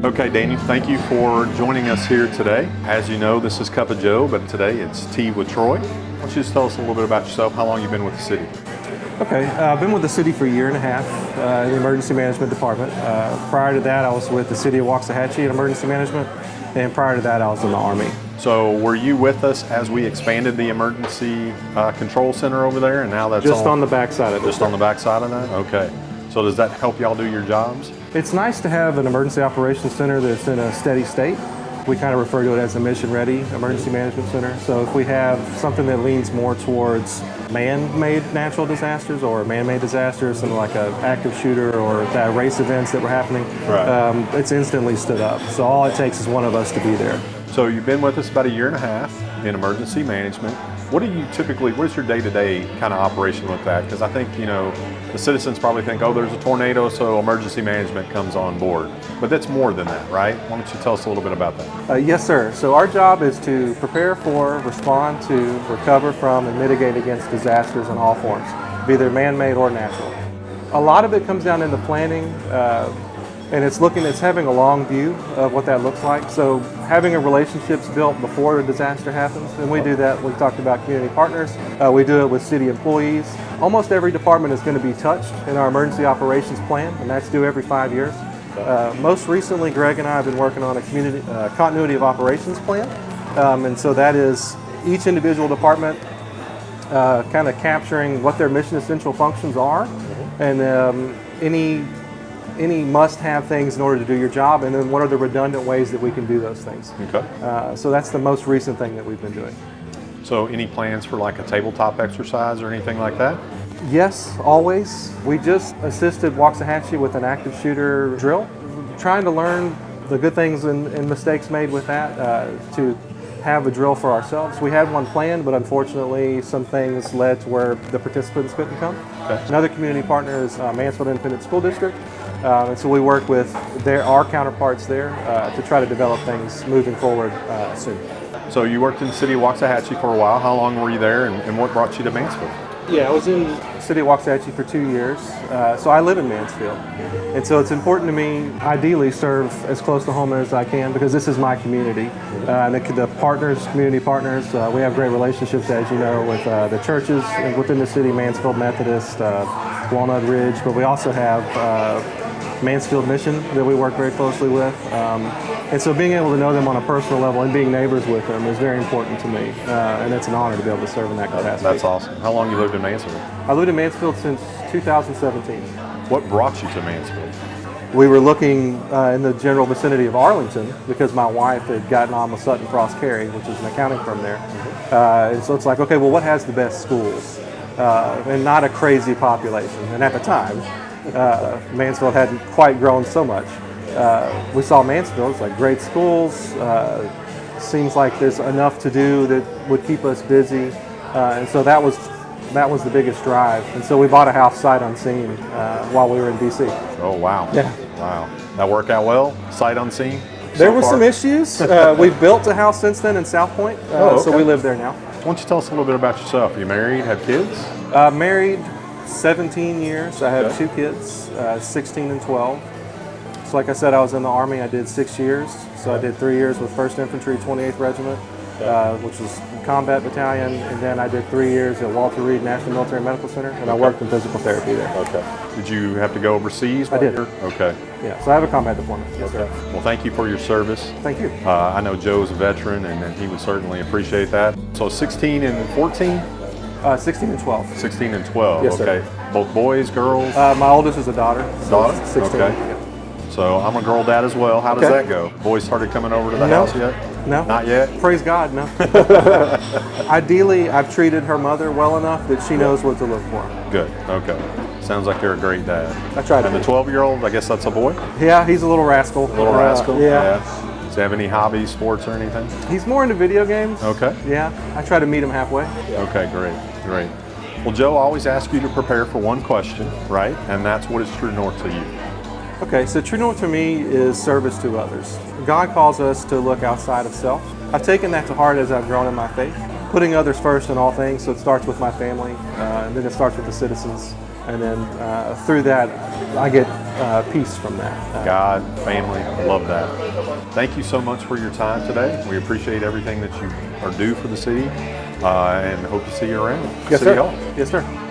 Okay, Daniel, thank you for joining us here today. As you know, this is Cup of Joe, but today it's Tea with Troy. Why don't you just tell us a little bit about yourself, how long you've been with the city? Okay, I've been with the city for a year and a half in the emergency management department. Prior to that, I was with the City of Waxahachie in emergency management, and prior to that, I was in the Army. So were you with us as we expanded the emergency control center over there, and now that's just on the backside of it? Just on the backside of that? Okay. So does that help y'all do your jobs? It's nice to have an emergency operations center that's in a steady state. We kind of refer to it as a mission-ready emergency management center. So if we have something that leans more towards man-made natural disasters or man-made disasters, something like an active shooter or that race events that were happening, right. It's instantly stood up. So all it takes is one of us to be there. So you've been with us about a year and a half in emergency management. What is your day-to-day kind of operation with that? Because I think, the citizens probably think, oh, there's a tornado, so emergency management comes on board. But that's more than that, right? Why don't you tell us a little bit about that? Yes, sir. So our job is to prepare for, respond to, recover from, and mitigate against disasters in all forms, be they man-made or natural. A lot of it comes down into planning, and it's having a long view of what that looks like. So having a relationships built before a disaster happens, and we do that. We talked about community partners. We do it with city employees. Almost every department is going to be touched in our emergency operations plan, and that's due every 5 years. Most recently, Greg and I have been working on a community continuity of operations plan, and so that is each individual department kind of capturing what their mission essential functions are, and any must-have things in order to do your job, and then what are the redundant ways that we can do those things. Okay. So that's the most recent thing that we've been doing. So any plans for like a tabletop exercise or anything like that? Yes, always. We just assisted Waxahachie with an active shooter drill, trying to learn the good things and mistakes made with that to have a drill for ourselves. We had one planned, but unfortunately some things led to where the participants couldn't come. Okay. Another community partner is Mansfield Independent School District. And so we work with our counterparts there to try to develop things moving forward soon. So you worked in the City of Waxahachie for a while. How long were you there, and what brought you to Mansfield? Yeah, I was in City of Waxahachie for 2 years. So I live in Mansfield. And so it's important to me, ideally, serve as close to home as I can because this is my community. And the partners, community partners, we have great relationships, as you know, with the churches within the city, Mansfield Methodist, Walnut Ridge, but we also have Mansfield Mission that we work very closely with. And so being able to know them on a personal level and being neighbors with them is very important to me. And it's an honor to be able to serve in that capacity. That's awesome. How long you lived in Mansfield? I lived in Mansfield since 2017. What brought you to Mansfield? We were looking in the general vicinity of Arlington because my wife had gotten on with Sutton Frost Cary, which is an accounting firm there. And so it's like, okay, well, what has the best schools? And not a crazy population. And at the time, Mansfield hadn't quite grown so much. We saw Mansfield, it's like great schools, seems like there's enough to do that would keep us busy, and so that was the biggest drive. And so we bought a house sight unseen while we were in DC. Oh wow. Yeah. Wow. That worked out well, sight unseen? There were some issues. We've built a house since then in South Point, okay. So we live there now. Why don't you tell us a little bit about yourself? Are you married, have kids? Married 17 years. I have 2 kids, 16 and 12. So like I said, I was in the Army. I did 6 years. So I did 3 years with 1st Infantry, 28th Regiment, which was combat battalion. And then I did 3 years at Walter Reed National Military Medical Center, and I worked in physical therapy there. Okay. Did you have to go overseas? I did. Okay. Yeah, so I have a combat deployment. Yes, sir. Well, thank you for your service. Thank you. I know Joe's a veteran, and he would certainly appreciate that. So 16 and 14? 16 and 12. 16 and 12, Yes, okay. sir. Both boys, girls? My oldest is a daughter. So Daughter? 16. Okay. Yeah. So I'm a girl dad as well. How does Okay. that go? Boys started coming over to the No. house yet? No. Not yet? Praise God, no. Ideally, I've treated her mother well enough that she knows what to look for. Good, okay. Sounds like you're a great dad. I try to And the be. 12-year-old, I guess that's a boy? Yeah, he's a little rascal. Little rascal? Yeah. Does he have any hobbies, sports, or anything? He's more into video games. Okay. Yeah, I try to meet him halfway. Okay, great. Well, Joe, I always ask you to prepare for one question, right? And that's, what is true north to you? Okay, so true north to me is service to others. God calls us to look outside of self. I've taken that to heart as I've grown in my faith, putting others first in all things. So it starts with my family, and then it starts with the citizens, and then through that, I get peace from that. God, family, love that. Thank you so much for your time today. We appreciate everything that you are due for the city, and hope to see you around Yes, City sir. Hall. Yes, sir.